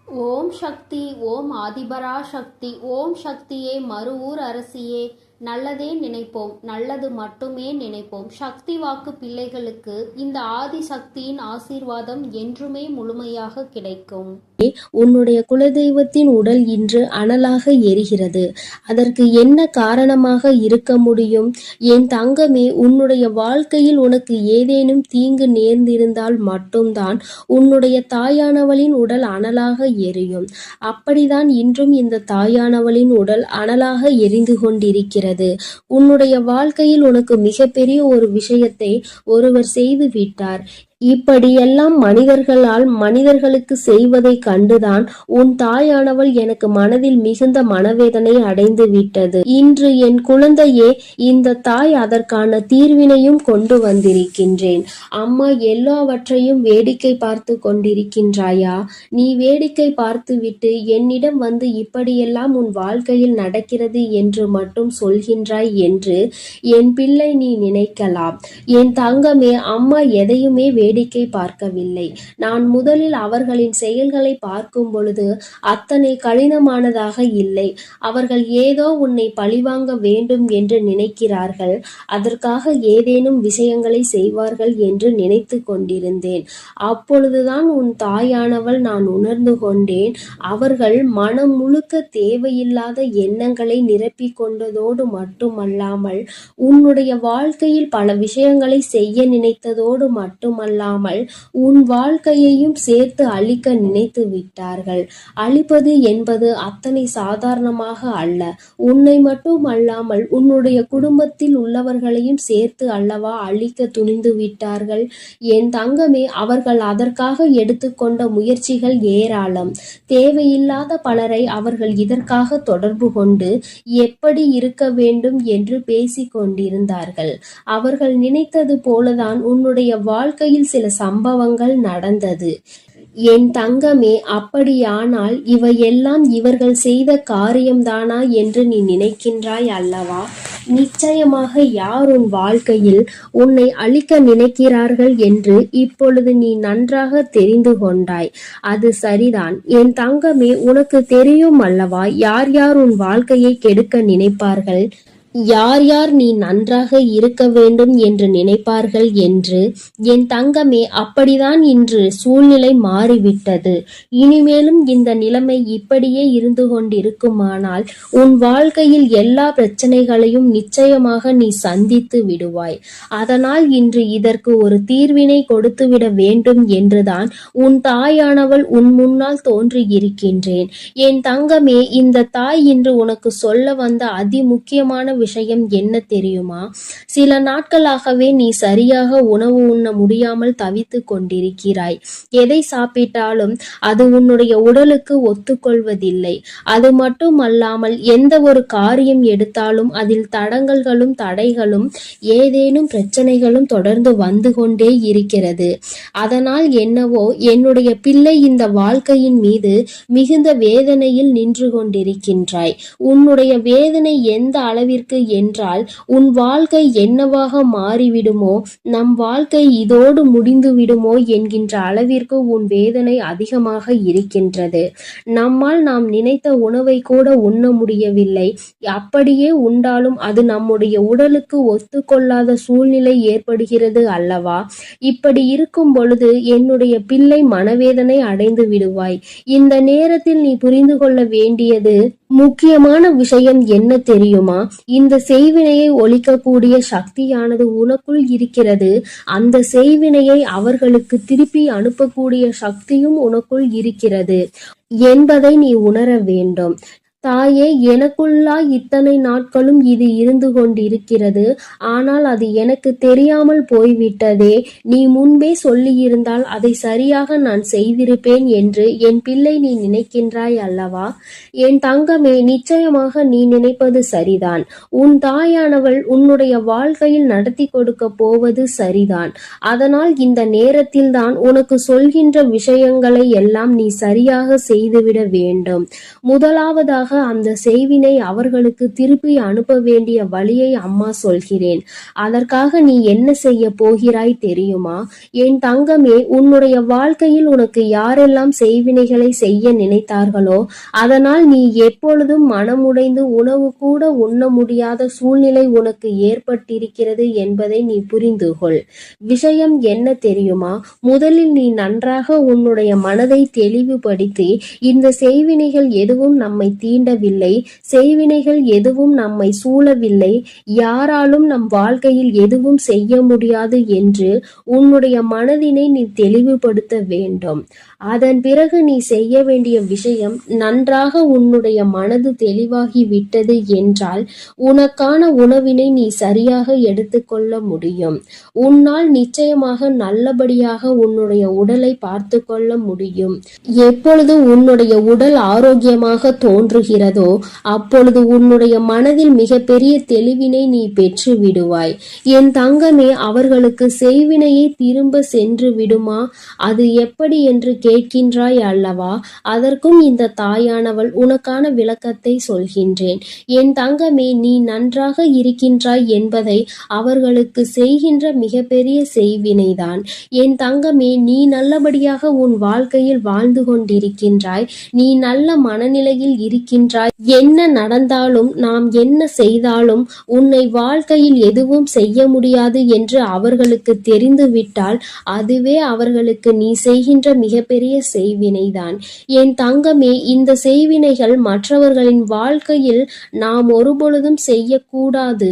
ஓம் சக்தி. ஓம் ஆதிபரா சக்தி. ஓம் சக்தியே, மறுவூர் அரசியே, நல்லதே நினைப்போம், நல்லது மட்டுமே நினைப்போம். சக்தி வாக்கு பிள்ளைகளுக்கு இந்த ஆதி சக்தியின் ஆசீர்வாதம் என்றுமே முழுமையாக கிடைக்கும். உன்னுடைய குலதெய்வத்தின் உடல் இன்று அனலாக எரிகிறது. அதற்கு என்ன காரணமாக இருக்க முடியும்? என் தங்கமே, உன்னுடைய வாழ்க்கையில் உனக்கு ஏதேனும் தீங்கு நேர்ந்திருந்தால் மட்டும்தான் உன்னுடைய தாயானவளின் உடல் அனலாக எரியும். அப்படிதான் இன்றும் இந்த தாயானவளின் உடல் அனலாக எரிந்து கொண்டிருக்கிறது. உன்னுடைய வாழ்க்கையில் உனக்கு மிகப்பெரிய ஒரு விஷயத்தை ஒருவர் செய்து விட்டார். இப்படியெல்லாம் மனிதர்களால் மனிதர்களுக்கு செய்வதை கண்டுதான் உன் தாயானவள் எனக்கு மனதில் மிகுந்த மனவேதனை அடைந்து விட்டது. இன்று என் குழந்தையே, இந்த தாய் அதற்கான தீர்வினையும் கொண்டு வந்திருக்கின்றேன். அம்மா, எல்லாவற்றையும் வேடிக்கை பார்த்து கொண்டிருக்கின்றாயா? நீ வேடிக்கை பார்த்துவிட்டு என்னிடம் வந்து இப்படியெல்லாம் உன் வாழ்க்கையில் நடக்கிறது என்று மட்டும் சொல்கின்றாய் என்று என் பிள்ளை நீ நினைக்கலாம். என் தங்கமே, அம்மா எதையுமே வேடிக்கை பார்க்கவில்லை. நான் முதலில் அவர்களின் செயல்களை பார்க்கும் பொழுது அத்தனை கடினமானதாக இல்லை. அவர்கள் ஏதோ உன்னை பழிவாங்க வேண்டும் என்று நினைக்கிறார்கள். அதற்காக ஏதேனும் விஷயங்களை செய்வார்கள் என்று நினைத்து கொண்டிருந்தேன். அப்பொழுதுதான் உன் தாயானவள் நான் உணர்ந்து கொண்டேன். அவர்கள் மனம் முழுக்க தேவையில்லாத எண்ணங்களை நிரப்பிக் கொண்டதோடு மட்டுமல்லாமல் உன்னுடைய வாழ்க்கையில் பல விஷயங்களை செய்ய நினைத்ததோடு மட்டுமல்லாமல் உன் வாழ்க்கையையும் சேர்த்து அழிக்க நினைத்து விட்டார்கள். அழிப்பது என்பது அத்தனை சாதாரணமாக அல்ல. உன்னை மட்டும் அல்லாமல் உன்னுடைய குடும்பத்தில் உள்ளவர்களையும் சேர்த்து அல்லவா அழிக்க துணிந்து விட்டார்கள். என் தங்கமே, அவர்கள் அதற்காக எடுத்துக்கொண்ட முயற்சிகள் ஏராளம். தேவையில்லாத பலரை அவர்கள் இதற்காக தொடர்பு கொண்டு எப்படி இருக்க வேண்டும் என்று பேசிக் கொண்டிருந்தார்கள். அவர்கள் நினைத்தது போலதான் உன்னுடைய வாழ்க்கையில் சில சம்பவங்கள் நடந்தது. என் தங்கமே, அப்படியானால் இவையெல்லாம் இவர்கள் செய்த காரியம்தானா என்று நீ நினைக்கின்றாய் அல்லவா? நிச்சயமாக யார் உன் வாழ்க்கையில் உன்னை அழிக்க நினைக்கிறார்கள் என்று இப்பொழுது நீ நன்றாக தெரிந்து கொண்டாய். அது சரிதான் என் தங்கமே. உனக்கு தெரியும் அல்லவா யார் யார் உன் வாழ்க்கையை கெடுக்க நினைப்பார்கள், யார் யார் நீ நன்றாக இருக்க வேண்டும் என்று நினைப்பார்கள் என்று. என் தங்கமே, அப்படிதான் இன்று சூழ்நிலை மாறிவிட்டது. இனிமேலும் இந்த நிலைமை இப்படியே இருந்து கொண்டிருக்குமானால் உன் வாழ்க்கையில் எல்லா பிரச்சனைகளையும் நிச்சயமாக நீ சந்தித்து விடுவாய். அதனால் இன்று இதற்கு ஒரு தீர்வினை கொடுத்துவிட வேண்டும் என்றுதான் உன் தாயானவள் உன் முன்னால் தோன்றியிருக்கின்றேன். என் தங்கமே, இந்த தாய் இன்று உனக்கு சொல்ல வந்த அதி முக்கியமான விஷயம் என்ன தெரியுமா? சில நாட்களாகவே நீ சரியாக உணவு உண்ண முடியாமல் தவித்து கொண்டிருக்கிறாய். எதை சாப்பிட்டாலும் அது உன்னுடைய உடலுக்கு ஒத்துக்கொள்வதில்லை. அது மட்டுமல்லாமல் எந்த ஒரு காரியம் எடுத்தாலும் அதில் தடங்கல்களும் தடைகளும் ஏதேனும் பிரச்சனைகளும் தொடர்ந்து வந்து கொண்டே இருக்கிறது. அதனால் என்னவோ என்னுடைய பிள்ளை இந்த வாழ்க்கையின் மீது மிகுந்த வேதனையில் நின்று கொண்டிருக்கின்றாய். உன்னுடைய வேதனை எந்த அளவிற்கு என்றால் உன் வாழ்க்கை என்னவாக மாறிவிடுமோ, நம் வாழ்க்கை இதோடு முடிந்து விடுமோ என்கின்ற அளவிற்கு உன் வேதனை அதிகமாக இருக்கின்றது. நம்மால் நாம் நினைத்த உணவை கூட உண்ண முடியவில்லை. அப்படியே உண்டாலும் அது நம்முடைய உடலுக்கு ஒத்துக்கொள்ளாத சூழ்நிலை ஏற்படுகிறது அல்லவா? இப்படி இருக்கும் பொழுது என்னுடைய பிள்ளை மனவேதனை அடைந்து விடுவாய். இந்த நேரத்தில் நீ புரிந்து கொள்ள வேண்டியது முக்கியமான விஷயம் என்ன தெரியுமா? இந்த செய்வினையை ஒழிக்கக்கூடிய சக்தியானது உனக்குள் இருக்கிறது. அந்த செய்வினையை அவர்களுக்கு திருப்பி அனுப்பக்கூடிய சக்தியும் உனக்குள் இருக்கிறது என்பதை நீ உணர வேண்டும். தாயே, எனக்குள்ளா இத்தனை நாட்களும் இது இருந்து கொண்டிருக்கிறது. ஆனால் அது எனக்கு தெரியாமல் போய்விட்டதே. நீ முன்பே சொல்லியிருந்தால் அதை சரியாக நான் செய்திருப்பேன் என்று என் பிள்ளை நீ நினைக்கின்றாய் அல்லவா? என் தங்கமே, நிச்சயமாக நீ நினைப்பது சரிதான். உன் தாயானவள் உன்னுடைய வாழ்க்கையில் நடத்தி கொடுக்க போவது சரிதான். அதனால் இந்த நேரத்தில் தான் உனக்கு சொல்கின்ற விஷயங்களை எல்லாம் நீ சரியாக செய்துவிட வேண்டும். முதலாவதாக அந்த செய்வினை அவர்களுக்கு திருப்பி அனுப்ப வேண்டிய வழியை அம்மா சொல்கிறேன். அதற்காக நீ என்ன செய்ய போகிறாய் தெரியுமா? என் தங்கமே, உன்னுடைய வாழ்க்கையில் உனக்கு யாரெல்லாம் செய்வினைகளை செய்ய நினைத்தார்களோ அதனால் நீ எப்பொழுதும் மனமுடைந்து உணவு கூட உண்ண முடியாத சூழ்நிலை உனக்கு ஏற்பட்டிருக்கிறது என்பதை நீ புரிந்து கொள். விஷயம் என்ன தெரியுமா? முதலில் நீ நன்றாக உன்னுடைய மனதை தெளிவுபடுத்தி, இந்த செய்வினைகள் எதுவும் நம்மை தீண்டவில்லை, செய்வினைகள் எதுவும் நம்மை சூழவில்லை, யாராலும் நம் வாழ்க்கையில் எதுவும் செய்ய முடியாது என்று உன்னுடைய மனதினை நீ தெளிவுபடுத்த வேண்டும். அதன் பிறகு நீ செய்ய வேண்டிய விஷயம், நன்றாக உன்னுடைய மனது தெளிவாகி விட்டது என்றால் உனக்கான உணவினை நீ சரியாக எடுத்துக்கொள்ள முடியும். உன்னால் நிச்சயமாக நல்லபடியாக உன்னுடைய உடலை பார்த்து கொள்ள முடியும். எப்பொழுது உன்னுடைய உடல் ஆரோக்கியமாக தோன்றுகிறதோ அப்பொழுது உன்னுடைய மனதில் மிகப்பெரிய தெளிவினை நீ பெற்று விடுவாய். என் தங்கமே, அவர்களுக்கு செய்வினையை திரும்ப சென்று விடுமா? அது எப்படி என்று கேட்கின்றாய் அல்லவா? அதற்கும் இந்த தாயானவள் உனக்கான விளக்கத்தை சொல்கின்றேன். என் தங்கமே, நீ நன்றாக இருக்கின்றாய் என்பதை அவர்களுக்கு செய்கின்ற மிகப்பெரிய செய்வினைதான். என் தங்கமே, நீ நல்லபடியாக உன் வாழ்க்கையில் வாழ்ந்து கொண்டிருக்கின்றாய், நீ நல்ல மனநிலையில் இருக்கின்றாய். என்ன நடந்தாலும், நாம் என்ன செய்தாலும் உன்னை வாழ்க்கையில் எதுவும் செய்ய முடியாது என்று அவர்களுக்கு தெரிந்துவிட்டால் அதுவே அவர்களுக்கு நீ செய்கின்ற மிகப்பெரிய செய்வினைதான். என் தங்கமே, இந்த செய்வினைகள் மற்றவர்களின் வாழ்க்கையில் நாம் ஒருபொழுதும் செய்யக்கூடாது.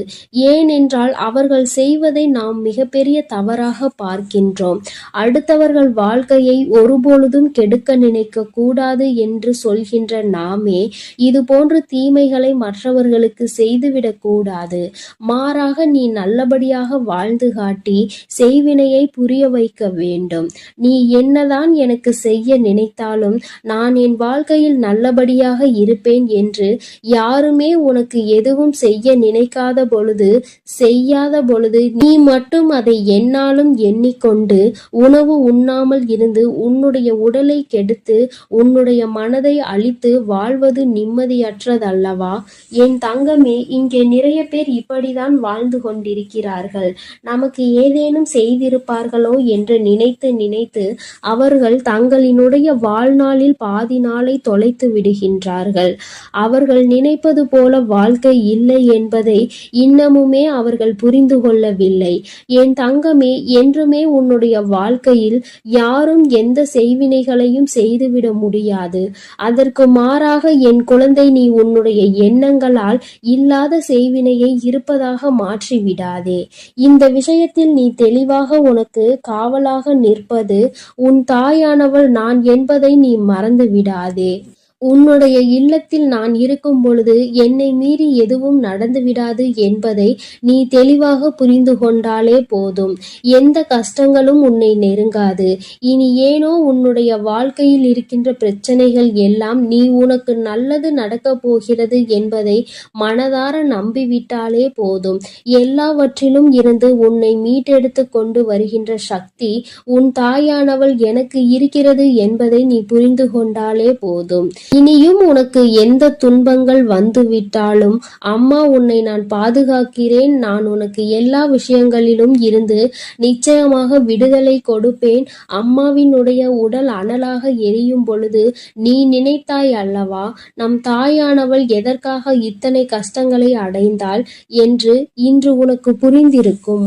ஏனென்றால் அவர்கள் செய்வதை நாம் மிகப்பெரிய தவறாக பார்க்கின்றோம். அடுத்தவர்கள் வாழ்க்கையை ஒருபொழுதும் கெடுக்க நினைக்க கூடாது என்று சொல்கின்ற நாமே இது போன்ற தீமைகளை மற்றவர்களுக்கு செய்துவிடக் கூடாது. மாறாக நீ நல்லபடியாக வாழ்ந்து காட்டி செய்வினையை புரிய வைக்க வேண்டும். நீ என்னதான் எனக்கு செய்ய நினைத்தாலும் நான் என் வாழ்க்கையில் நல்லபடியாக இருப்பேன் என்று யாருமே உனக்கு எதுவும் செய்ய நினைக்காத பொழுது, செய்யாத பொழுது நீ மட்டும் அதை என்னாலும் எண்ணிக்கொண்டு உணவு உண்ணாமல் இருந்து உன்னுடைய உடலை கெடுத்து உன்னுடைய மனதை அழித்து வாழ்வது நிம்மதியற்றதல்லவா? என் தங்கமே, இங்கே நிறைய பேர் இப்படிதான் வாழ்ந்து கொண்டிருக்கிறார்கள். நமக்கு ஏதேனும் செய்திருப்பார்களோ என்று நினைத்து நினைத்து அவர்கள் தங்களினுடைய வாழ்நாளில் பாதி நாளை தொலைத்து விடுகின்றார்கள். அவர்கள் நினைப்பது போல வாழ்க்கை இல்லை என்பதை இன்னமுமே அவர்கள் புரிந்து கொள்ளவில்லை. என் தங்கமே, என்றுமே உன்னுடைய வாழ்க்கையில் யாரும் எந்த செய்வினைகளையும் செய்துவிட முடியாது. அதற்கு மாறாக என் குழந்தை, நீ உன்னுடைய எண்ணங்களால் இல்லாத செய்வினையை இருப்பதாக மாற்றிவிடாதே. இந்த விஷயத்தில் நீ தெளிவாக உனக்கு காவலாக நிற்பது உன் தாயானவள் நான் என்பதை நீ மறந்து விடாதே. உன்னுடைய இல்லத்தில் நான் இருக்கும் பொழுது என்னை மீறி எதுவும் நடந்துவிடாது என்பதை நீ தெளிவாக புரிந்து கொண்டாலே போதும். எந்த கஷ்டங்களும் உன்னை நெருங்காது. இனி ஏனோ உன்னுடைய வாழ்க்கையில் இருக்கின்ற பிரச்சனைகள் எல்லாம் நீ உனக்கு நல்லது நடக்கப் போகிறது என்பதை மனதார நம்பிவிட்டாலே போதும். எல்லாவற்றிலும் இருந்து உன்னை மீட்டெடுத்து கொண்டு வருகின்ற சக்தி உன் தாயானவள் எனக்கு இருக்கிறது என்பதை நீ புரிந்து கொண்டாலே போதும். இனியும் உனக்கு எந்த துன்பங்கள் வந்துவிட்டாலும் அம்மா உன்னை நான் பாதுகாக்கிறேன். நான் உனக்கு எல்லா விஷயங்களிலும் இருந்து நிச்சயமாக விடுதலை கொடுப்பேன். அம்மாவினுடைய உடல் அனலாக எரியும் பொழுது நீ நினைத்தாய் அல்லவா, நம் தாயானவள் எதற்காக இத்தனை கஷ்டங்களை அடைந்தாள் என்று இன்று உனக்கு புரிந்திருக்கும்.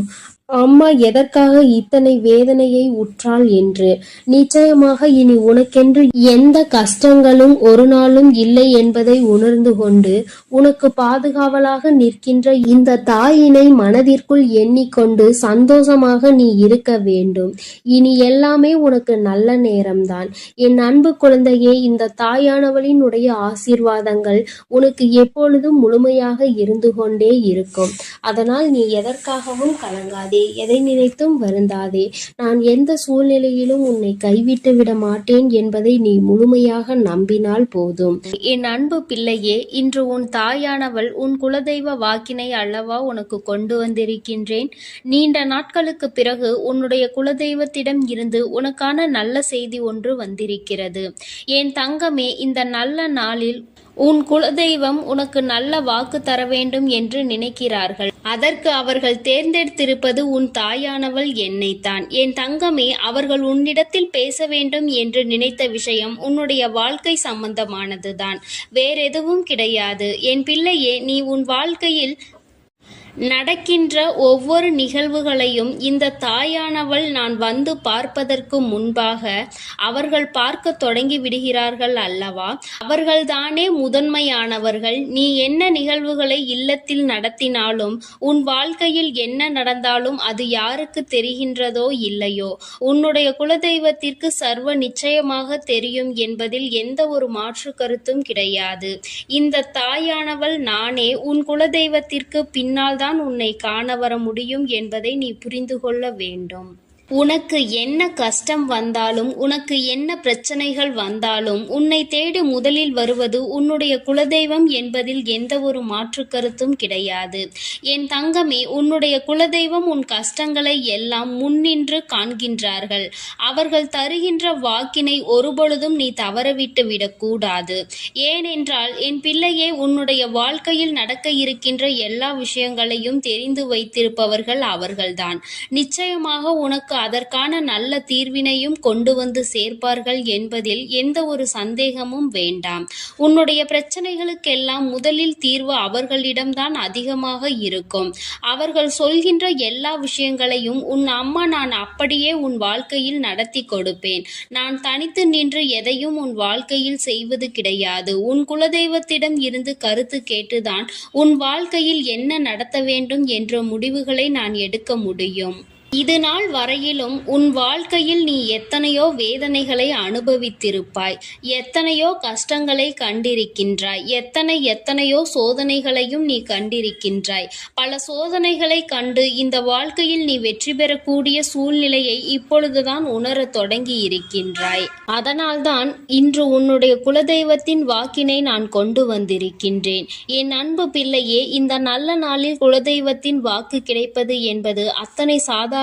அம்மா எதற்காக இத்தனை வேதனையை உற்றாள் என்று. நிச்சயமாக இனி உனக்கென்று எந்த கஷ்டங்களும் ஒரு நாளும் இல்லை என்பதை உணர்ந்து கொண்டு உனக்கு பாதுகாவலாக நிற்கின்ற இந்த தாயினை மனதிற்குள் எண்ணிக்கொண்டு சந்தோஷமாக நீ இருக்க வேண்டும். இனி எல்லாமே உனக்கு நல்ல நேரம்தான். என் அன்பு குழந்தையே, இந்த தாயானவளினுடைய ஆசீர்வாதங்கள் உனக்கு எப்பொழுதும் முழுமையாக இருந்து கொண்டே இருக்கும். அதனால் நீ எதற்காகவும் கலங்காதே, எதை நினைத்தும் வருந்தாதே. நான் எந்த சூழ்நிலையிலும் உன்னை கைவிட்டு விட மாட்டேன் என்பதை நீ முழுமையாக நம்பினால் போதும். என் அன்பு பிள்ளையே, இன்று உன் தாயானவள் உன் குலதெய்வ வாக்கினை அல்லவா உனக்கு கொண்டு வந்திருக்கின்றேன். நீண்ட நாட்களுக்கு பிறகு உன்னுடைய குலதெய்வத்திடம் இருந்து உனக்கான நல்ல செய்தி ஒன்று வந்திருக்கிறது. என் தங்கமே, இந்த நல்ல நாளில் உன் குலதெய்வம் உனக்கு நல்ல வாக்கு தர வேண்டும் என்று நினைக்கிறார்கள். அதற்கு அவர்கள் தேர்ந்தெடுத்திருப்பது உன் தாயானவள் என்னைத்தான். என் தங்கமே, அவர்கள் உன்னிடத்தில் பேச வேண்டும் என்று நினைத்த விஷயம் உன்னுடைய வாழ்க்கை சம்பந்தமானதுதான், வேறெதுவும் கிடையாது. என் பிள்ளையே, நீ உன் வாழ்க்கையில் நடக்கின்ற ஒவ்வொரு நிகழ்வுகளையும் இந்த தாயானவள் நான் வந்து பார்ப்பதற்கு முன்பாக அவர்கள் பார்க்க தொடங்கி விடுகிறார்கள் அல்லவா? அவர்கள்தானே முதன்மையானவர்கள். நீ என்ன நிகழ்வுகளை இல்லத்தில் நடத்தினாலும், உன் வாழ்க்கையில் என்ன நடந்தாலும் அது யாருக்கு தெரிகின்றதோ இல்லையோ, உன்னுடைய குலதெய்வத்திற்கு சர்வ நிச்சயமாக தெரியும் என்பதில் எந்த ஒரு மாற்று கருத்தும் கிடையாது. இந்த தாயானவள் நானே உன் குலதெய்வத்திற்கு பின்னால் தான் உன்னை காண வர முடியும் என்பதை நீ புரிந்து கொள்ள வேண்டும். உனக்கு என்ன கஷ்டம் வந்தாலும், உனக்கு என்ன பிரச்சனைகள் வந்தாலும், உன்னை தேடி முதலில் வருவது உன்னுடைய குலதெய்வம் என்பதில் எந்த ஒரு மாற்று கருத்தும் கிடையாது. என் தங்கமே, உன்னுடைய குலதெய்வம் உன் கஷ்டங்களை எல்லாம் முன்னின்று காண்கின்றார்கள். அவர்கள் தருகின்ற வாக்கினை ஒருபொழுதும் நீ தவறவிட்டு விடக்கூடாது. ஏனென்றால் என் பிள்ளையே, உன்னுடைய வாழ்க்கையில் நடக்க இருக்கின்ற எல்லா விஷயங்களையும் தெரிந்து வைத்திருப்பவர்கள் அவர்கள்தான். நிச்சயமாக உனக்கு அதற்கான நல்ல தீர்வினையும் கொண்டு வந்து சேர்ப்பார்கள் என்பதில் எந்த ஒரு சந்தேகமும் வேண்டாம். உன்னுடைய பிரச்சனைகளுக்கெல்லாம் முதலில் தீர்வு அவர்களிடம்தான் அதிகமாக இருக்கும். அவர்கள் சொல்கின்ற எல்லா விஷயங்களையும் உன் அம்மா நான் அப்படியே உன் வாழ்க்கையில் நடத்தி கொடுப்பேன். நான் தனித்து நின்று எதையும் உன் வாழ்க்கையில் செய்வது கிடையாது. உன் குலதெய்வத்திடம் இருந்து கருத்து கேட்டுதான் உன் வாழ்க்கையில் என்ன நடத்த வேண்டும் என்ற முடிவுகளை நான் எடுக்க முடியும். இது நாள் வரையிலும் உன் வாழ்க்கையில் நீ எத்தனையோ வேதனைகளை அனுபவித்திருப்பாய், எத்தனையோ கஷ்டங்களை கண்டிருக்கின்றாய், எத்தனையோ சோதனைகளையும் நீ கண்டிருக்கின்றாய். பல சோதனைகளை கண்டு இந்த வாழ்க்கையில் நீ வெற்றி பெறக்கூடிய சூழ்நிலையை இப்பொழுதுதான் உணரத் தொடங்கி இருக்கின்றாய். அதனால்தான் இன்று உன்னுடைய குலதெய்வத்தின் வாக்கினை நான் கொண்டு வந்திருக்கின்றேன். என் அன்பு பிள்ளையே, இந்த நல்ல நாளில் குலதெய்வத்தின் வாக்கு கிடைப்பது என்பது அத்தனை சாதாரண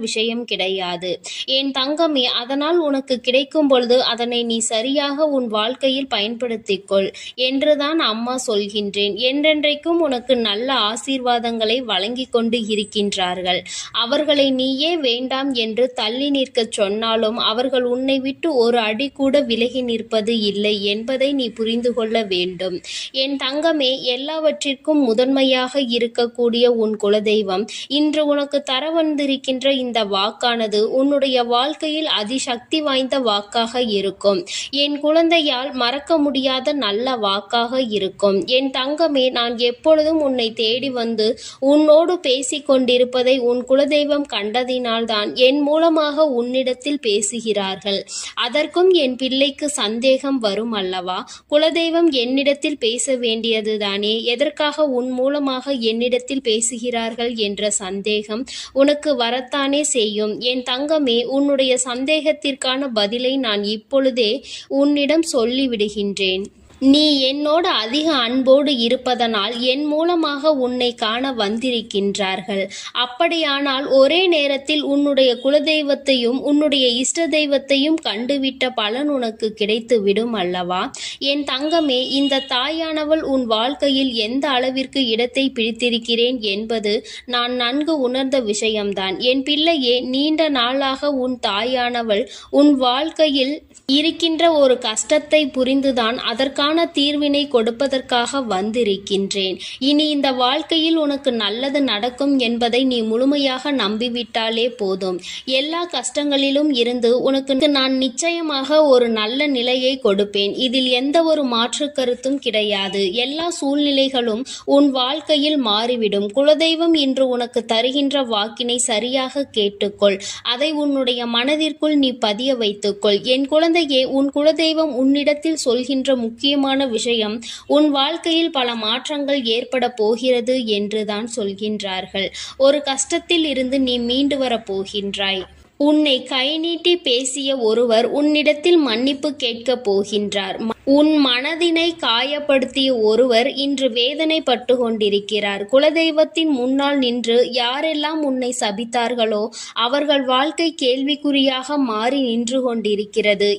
விஷயம் கிடையாது என் தங்கமே. அதனால் உனக்கு கிடைக்கும் பொழுது அதனை நீ சரியாக உன் வாழ்க்கையில் பயன்படுத்திக் கொள் என்றுதான் அம்மா சொல்கின்றேன். என்றென்றைக்கும் உனக்கு நல்ல ஆசீர்வாதங்களை வழங்கி கொண்டு இருக்கின்றார்கள். அவர்களை நீயே வேண்டாம் என்று தள்ளி நிற்க சொன்னாலும் அவர்கள் உன்னை விட்டு ஒரு அடி கூட விலகி நிற்பது இல்லை என்பதை நீ புரிந்து கொள்ள வேண்டும். என் தங்கமே, எல்லாவற்றிற்கும் முதன்மையாக இருக்கக்கூடிய உன் குலதெய்வம் இன்று உனக்கு தர வந்திருக்கின்ற இந்த வாக்கானது உன்னுடைய வாழ்க்கையில் அதிசக்தி வாய்ந்த வாக்காக இருக்கும். என் குழந்தையால் மறக்க முடியாத நல்ல வாக்காக இருக்கும். என் தங்கமே, நான் எப்பொழுதும் உன்னை தேடி வந்து உன்னோடு பேசிக் கொண்டிருப்பதை உன் குலதெய்வம் கண்டதினால்தான் என் மூலமாக உன்னிடத்தில் பேசுகிறார்கள். அதற்கும் என் பிள்ளைக்கு சந்தேகம் வரும் அல்லவா? குலதெய்வம் என்னிடத்தில் பேச வேண்டியதுதானே, எதற்காக உன் மூலமாக என்னிடத்தில் பேசுகிறார்கள் என்ற சந்தேகம் உனக்கு வரத்தானே செய்யும். என் தங்கமே, உன்னுடைய சந்தேகத்திற்கான பதிலை நான் இப்பொழுதே உன்னிடம் சொல்லிவிடுகின்றேன். நீ என்னோடு அதிக அன்போடு இருப்பதனால் என் மூலமாக உன்னை காண வந்திருக்கின்றார்கள். அப்படியானால் ஒரே நேரத்தில் உன்னுடைய குலதெய்வத்தையும் உன்னுடைய இஷ்ட தெய்வத்தையும் கண்டுவிட்ட பலன் உனக்கு கிடைத்து விடும் அல்லவா? என் தங்கமே, இந்த தாயானவள் உன் வாழ்க்கையில் எந்த அளவிற்கு இடத்தை பிடித்திருக்கிறேன் என்பது நான் நன்கு உணர்ந்த விஷயம்தான். என் பிள்ளையே, நீண்ட நாளாக உன் தாயானவள் உன் வாழ்க்கையில் இருக்கின்ற ஒரு கஷ்டத்தை புரிந்துதான் அதற்கான தீர்வினை கொடுப்பதற்காக வந்திருக்கின்றேன். இனி இந்த வாழ்க்கையில் உனக்கு நல்லது நடக்கும் என்பதை நீ முழுமையாக நம்பிவிட்டாலே போதும். எல்லா கஷ்டங்களிலும் இருந்து உனக்கு நான் நிச்சயமாக ஒரு நல்ல நிலையை கொடுப்பேன். இதில் எந்த ஒரு மாற்று கருத்தும் கிடையாது. எல்லா சூழ்நிலைகளும் உன் வாழ்க்கையில் மாறிவிடும். குலதெய்வம் இன்று உனக்கு தருகின்ற வாக்கினை சரியாக கேட்டுக்கொள். அதை உன்னுடைய மனதிற்குள் நீ பதிய வைத்துக்கொள். என் குழந்தையே, உன் குலதெய்வம் உன்னிடத்தில் சொல்கின்ற முக்கியமான விஷயம் உன் வாழ்க்கையில் பல மாற்றங்கள் ஏற்பட போகிறது என்றுதான் சொல்கின்றார்கள். ஒரு கஷ்டத்தில் இருந்து நீ மீண்டு வரப் போகின்றாய். உன்னை கை நீட்டி பேசிய ஒருவர் உன்னிடத்தில் மன்னிப்பு கேட்கப் போகின்றார். உன் மனதினை காயப்படுத்திய ஒருவர் இன்று வேதனைப்பட்டு கொண்டிருக்கிறார். குலதெய்வத்தின் முன்னால் நின்று யாரெல்லாம் உன்னை சபித்தார்களோ அவர்கள் வாழ்க்கை கேள்விக்குறியாக மாறி நின்று கொண்டிருக்கிறது.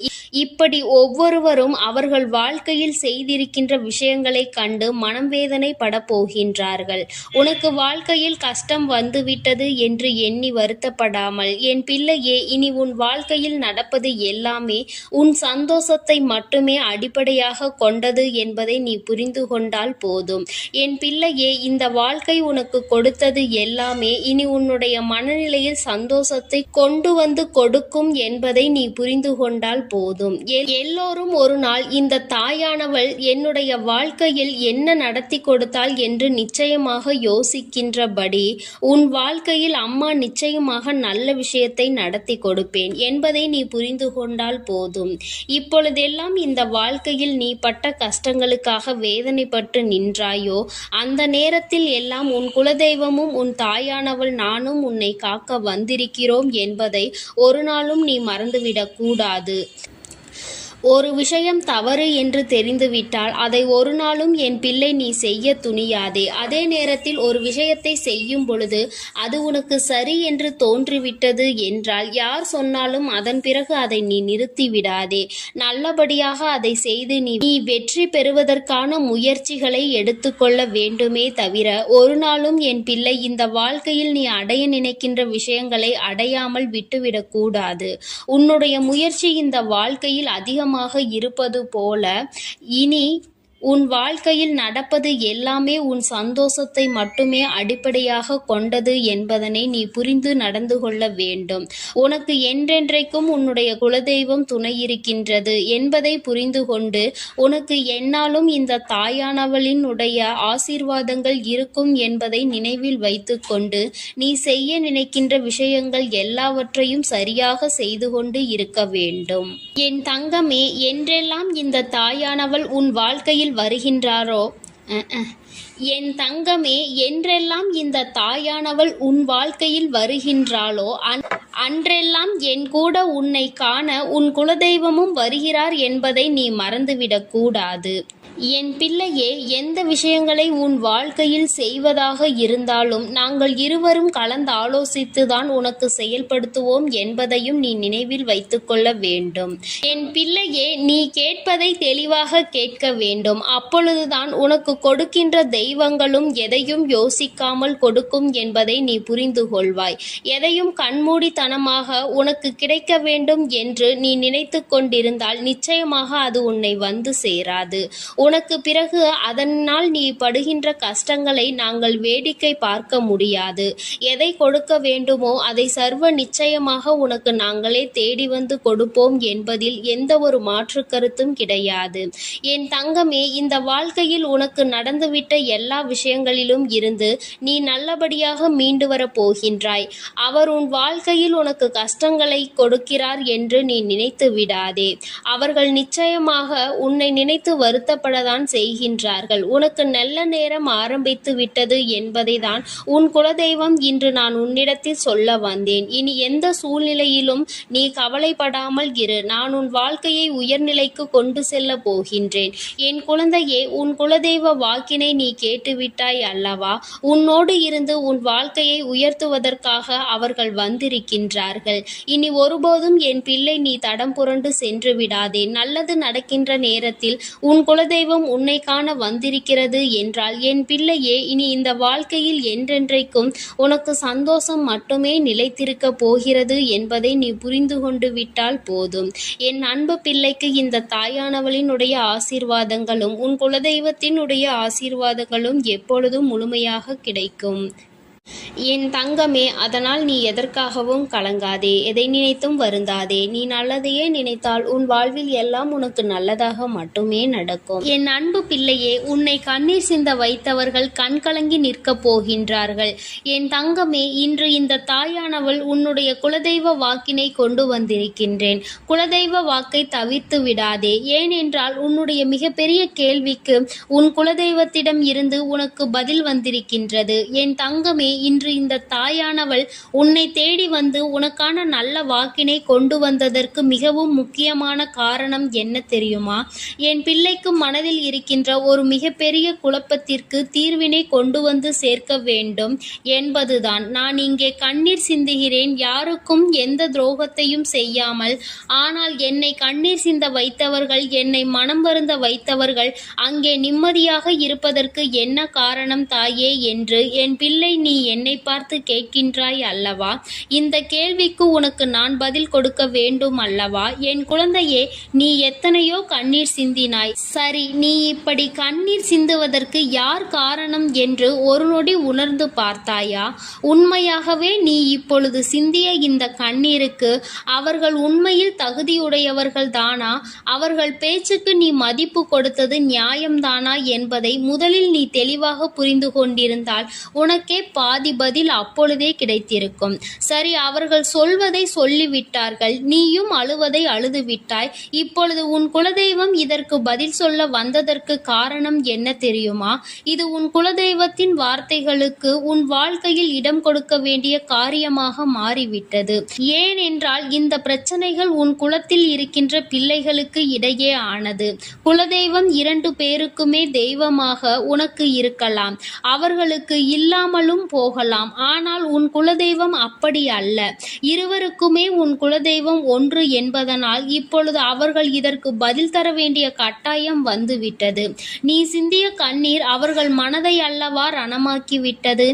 இப்படி ஒவ்வொருவரும் அவர்கள் வாழ்க்கையில் செய்திருக்கின்ற விஷயங்களை கண்டு மனம் வேதனைப்பட போகின்றார்கள். உனக்கு வாழ்க்கையில் கஷ்டம் வந்துவிட்டது என்று எண்ணி வருத்தப்படாமல், என் பிள்ளையே, இனி உன் வாழ்க்கையில் நடப்பது எல்லாமே உன் சந்தோஷத்தை மட்டுமே அடிப்படையாக கொண்டது என்பதை நீ புரிந்து கொண்டால் போதும். என் பிள்ளையே, இந்த வாழ்க்கை உனக்கு கொடுத்தது எல்லாமே இனி உன்னுடைய மனநிலையில் சந்தோஷத்தை கொண்டு வந்து கொடுக்கும் என்பதை நீ புரிந்து கொண்டால் போதும். எல்லோரும் ஒரு நாள் இந்த தாயானவள் என்னுடைய வாழ்க்கையில் என்ன நடத்தி கொடுத்தாள் என்று நிச்சயமாக யோசிக்கின்றபடி உன் வாழ்க்கையில் அம்மா நிச்சயமாக நல்ல விஷயத்தை நடத்தி கொடுப்பேன் என்பதை நீ புரிந்து கொண்டால் போதும். இப்பொழுதெல்லாம் இந்த வாழ்க்கையில் நீ பட்ட கஷ்டங்களுக்காக வேதனைப்பட்டு நின்றாயோ அந்த நேரத்தில் எல்லாம் உன் குலதெய்வமும் உன் தாயானவள் நானும் உன்னை காக்க வந்திருக்கிறோம் என்பதை ஒரு நாளும் நீ மறந்துவிடக் கூடாது. ஒரு விஷயம் தவறு என்று தெரிந்துவிட்டால் அதை ஒரு நாளும் என் பிள்ளை நீ செய்ய துணியாதே. அதே நேரத்தில் ஒரு விஷயத்தை செய்யும் பொழுது அது உனக்கு சரி என்று தோன்றிவிட்டது என்றால் யார் சொன்னாலும் அதன் பிறகு அதை நீ நிறுத்தி விடாதே. நல்லபடியாக அதை செய்து நீ வெற்றி பெறுவதற்கான முயற்சிகளை எடுத்துக்கொள்ள வேண்டுமே தவிர ஒரு நாளும் என் பிள்ளை இந்த வாழ்க்கையில் நீ அடைய நினைக்கின்ற விஷயங்களை அடையாமல் விட்டுவிடக் கூடாது. உன்னுடைய முயற்சி இந்த வாழ்க்கையில் அதிகமாக இருப்பது போல இனி உன் வாழ்க்கையில் நடப்பது எல்லாமே உன் சந்தோஷத்தை மட்டுமே அடிப்படையாக கொண்டது என்பதனை நீ புரிந்து நடந்து கொள்ள வேண்டும். உனக்கு என்றென்றைக்கும் உன்னுடைய குலதெய்வம் துணை இருக்கின்றது என்பதை புரிந்து கொண்டு உனக்கு எந்நாளும் இந்த தாயானவளினுடைய ஆசீர்வாதங்கள் இருக்கும் என்பதை நினைவில் வைத்து கொண்டு நீ செய்ய நினைக்கின்ற விஷயங்கள் எல்லாவற்றையும் சரியாக செய்து கொண்டு இருக்க வேண்டும். என் தங்கமே, என்றெல்லாம் இந்த தாயானவள் உன் வாழ்க்கையில் வருகின்றாரோ என் தங்கமே, என்றெல்லாம் இந்த தாயானவள் உன் வாழ்க்கையில் வருகின்றாளோ அன்றெல்லாம் என் கூட உன்னை காண உன் குலதெய்வமும் வருகிறார் என்பதை நீ மறந்துவிடக் கூடாது. என் பிள்ளையே, எந்த விஷயங்களை உன் வாழ்க்கையில் செய்வதாக இருந்தாலும் நாங்கள் இருவரும் கலந்து ஆலோசித்துதான் உனக்கு செயல்படுத்துவோம் என்பதையும் நீ நினைவில் வைத்துக்கொள்ள வேண்டும். என் பிள்ளையே, நீ கேட்பதை தெளிவாக கேட்க வேண்டும். அப்பொழுதுதான் உனக்கு கொடுக்கின்ற தெய்வங்களும் எதையும் யோசிக்காமல் கொடுக்கும் என்பதை நீ புரிந்து கொள்வாய். எதையும் கண்மூடித்தனமாக உனக்கு கிடைக்க வேண்டும் என்று நீ நினைத்து கொண்டிருந்தால் நிச்சயமாக அது உன்னை வந்து சேராது. உனக்கு பிறகு அதனால் நீ படுகின்ற கஷ்டங்களை நாங்கள் வேடிக்கை பார்க்க முடியாது. எதை கொடுக்க வேண்டுமோ அதை சர்வ நிச்சயமாக உனக்கு நாங்களே தேடி வந்து கொடுப்போம் என்பதில் எந்த ஒரு மாற்று கருத்தும் கிடையாது. என் தங்கமே, இந்த வாழ்க்கையில் உனக்கு நடந்துவிட்ட எல்லா விஷயங்களிலும் இருந்து நீ நல்லபடியாக மீண்டு வரப் போகின்றாய். அவர் உன் வாழ்க்கையில் உனக்கு கஷ்டங்களை கொடுக்கிறார் என்று நீ நினைத்து விடாதே. அவர்கள் நிச்சயமாக உன்னை நினைத்து வருத்தப்படதான் செய்கின்றார்கள். உனக்கு நல்ல நேரம் ஆரம்பித்து விட்டது என்பதை தான் உன் குலதெய்வம் இன்று நான் உன்னிடத்தில் சொல்ல வந்தேன். இனி எந்த சூழ்நிலையிலும் நீ கவலைப்படாமல் இரு. நான் உன் வாழ்க்கையை உயர்நிலைக்கு கொண்டு செல்ல போகின்றேன். என் குழந்தையே, உன் குலதெய்வ வாக்கினை நீ கேட்டுவிட்டாய் அல்லவா? உன்னோடு இருந்து உன் வாழ்க்கையை உயர்த்துவதற்காக அவர்கள் வந்திருக்கின்றார்கள். இனி ஒருபோதும் என் பிள்ளை நீ தடம் புரண்டு சென்று விடாதே. நல்லது நடக்கின்ற நேரத்தில் உன் குலதெய்வம் உன்னை காண வந்திருக்கிறது என்றால் என் பிள்ளையே, இனி இந்த வாழ்க்கையில் என்றென்றைக்கும் உனக்கு சந்தோஷம் மட்டுமே நிலைத்திருக்க போகிறது என்பதை நீ புரிந்து கொண்டு விட்டால் போதும். என் அன்பு பிள்ளைக்கு இந்த தாயானவளினுடைய ஆசீர்வாதங்களும் உன் குலதெய்வத்தினுடைய ஆசீர்வாதங்களும் எப்பொழுதும் முழுமையாக கிடைக்கும். என் தங்கமே, அதனால் நீ எதற்காகவும் கலங்காதே, எதை நினைத்தும் வருந்தாதே. நீ நல்லதையே நினைத்தால் உன் வாழ்வில் எல்லாம் உனக்கு நல்லதாக மட்டுமே நடக்கும். என் அன்பு பிள்ளையே, உன்னை கண்ணீர் சிந்த வைத்தவர்கள் கண் கலங்கி நிற்கப் போகின்றார்கள். என் தங்கமே, இன்று இந்த தாயானவள் உன்னுடைய குலதெய்வ வாக்கினை கொண்டு வந்திருக்கின்றேன். குலதெய்வ வாக்கை தவிர்த்து விடாதே. ஏனென்றால் உன்னுடைய மிகப்பெரிய கேள்விக்கு உன் குலதெய்வத்திடம் இருந்து உனக்கு பதில் வந்திருக்கின்றது. என் தங்கமே, இன்று இந்த தாயானவள் உன்னை தேடி வந்து உனக்கான நல்ல வாக்கினை கொண்டு வந்ததற்கு மிகவும் முக்கியமான காரணம் என்ன தெரியுமா? என் பிள்ளைக்கு மனதில் இருக்கின்ற ஒரு மிகப்பெரிய குழப்பத்திற்கு தீர்வினை கொண்டு வந்து சேர்க்க வேண்டும் என்பதுதான். நான் இங்கே கண்ணீர் சிந்துகிறேன், யாருக்கும் எந்த துரோகத்தையும் செய்யாமல். ஆனால் என்னை கண்ணீர் சிந்த வைத்தவர்கள், என்னை மனம் வருந்த வைத்தவர்கள் அங்கே நிம்மதியாக இருப்பதற்கு என்ன காரணம் தாயே என்று என் பிள்ளை நீ என்னை பார்த்து கேட்கின்றாய் அல்லவா? இந்த கேள்விக்கு உனக்கு நான் பதில் கொடுக்க வேண்டும் அல்லவா? என் குழந்தையே, நீ எத்தனையோ கண்ணீர் சிந்தினாய். சரி, நீ இப்படி கண்ணீர் சிந்துவதற்கு யார் காரணம் என்று ஒரு நொடி உணர்ந்து பார்த்தாயா? உண்மையாகவே நீ இப்பொழுது சிந்திய இந்த கண்ணீருக்கு அவர்கள் உண்மையில் தகுதியுடையவர்கள் தானா? அவர்கள் பேச்சுக்கு நீ மதிப்பு கொடுத்தது நியாயம்தானா என்பதை முதலில் நீ தெளிவாக புரிந்து கொண்டிருந்தால் உனக்கே பாதி பதில் அப்பொழுதே கிடைத்திருக்கும். சரி, அவர்கள் சொல்வதை சொல்லிவிட்டார்கள், நீயும் அழுவதை அழுது விட்டாய். இப்பொழுது உன் குலதெய்வம் இதற்கு பதில் சொல்ல வந்ததற்கு காரணம் என்ன தெரியுமா? இது உன் குலதெய்வத்தின் வார்த்தைகளுக்கு உன் வாழ்க்கையில் இடம் கொடுக்க வேண்டிய காரியமாக மாறிவிட்டது. ஏனென்றால் இந்த பிரச்சனைகள் உன் குலத்தில் இருக்கின்ற பிள்ளைகளுக்கு இடையே ஆனது. குலதெய்வம் 2 பேருக்குமே தெய்வமாக உனக்கு இருக்கலாம், அவர்களுக்கு இல்லாமலும் போகலாம். ஆனால் உன் குலதெய்வம் அப்படி அல்ல. இருவருக்குமே உன் குலதெய்வம் ஒன்று என்பதனால் இப்பொழுது அவர்கள் இதற்கு பதில் தர வேண்டிய கட்டாயம் வந்துவிட்டது. நீ சிந்திய கண்ணீர் அவர்கள் மனதை அல்லவா ரணமாக்கிவிட்டது.